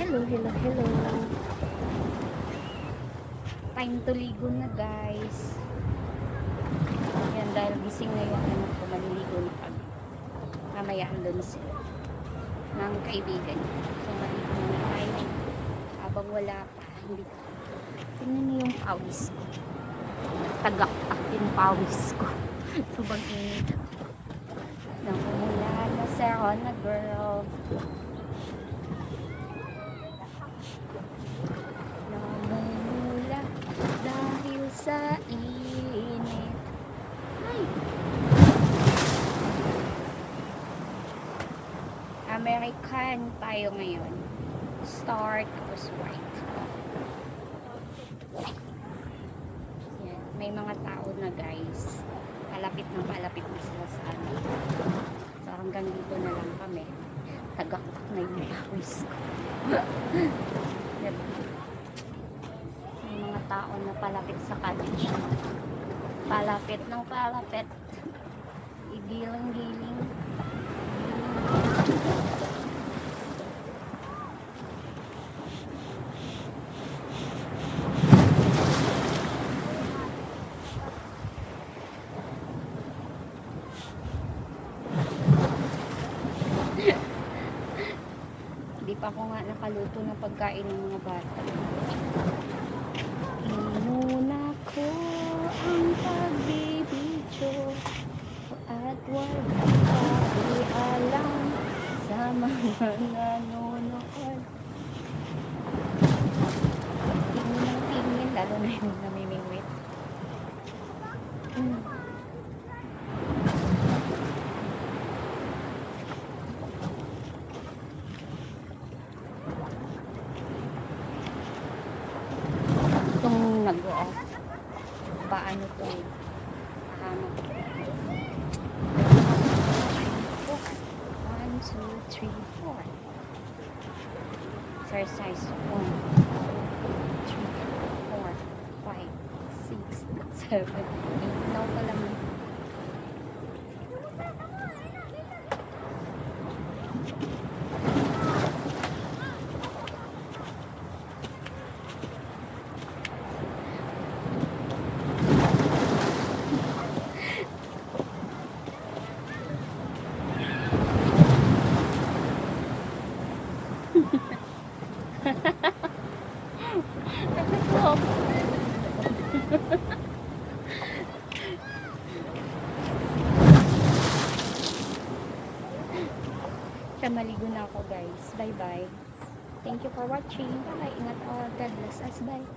Hello, hello, hello. Time to ligo na, guys. Yan, dahil gising na yung anak ko, maliligo na kami. Mamaya andun sila ng kaibigan. So, maligo na tayo. Habang wala pa, hindi. Tingnan niyo yung pawis ko. Tagak-tak yung pawis ko. Subang init. Namumula na sa na girl. Namumula dahil sa init. Ay! American tayo ngayon. Star tapos white. Yan. May mga tao na, guys. Palapit na sila sa amin. So hanggang dito na lang kami. Tagaktak na yung pawis ko. May mga tao na palapit sa cottage. Palapit ng palapit. Igiling-giling. Hindi pa ako nga nakaluto ng pagkain ng mga bata. Inuna ko ang pagbibidyo at wala alam sa mga nanonood. Tingin ng tingin, lalo na yung namimingwit. Itong nag-off, paano ito hamak. 1, 2, 3, 4. Exercise 1, 2, 3, 4, 5, 6, 7, 8. Now pa lang. Siya, maligo na ako, guys. Bye bye. Thank you for watching. Bye. Ingat all. God bless us. Bye.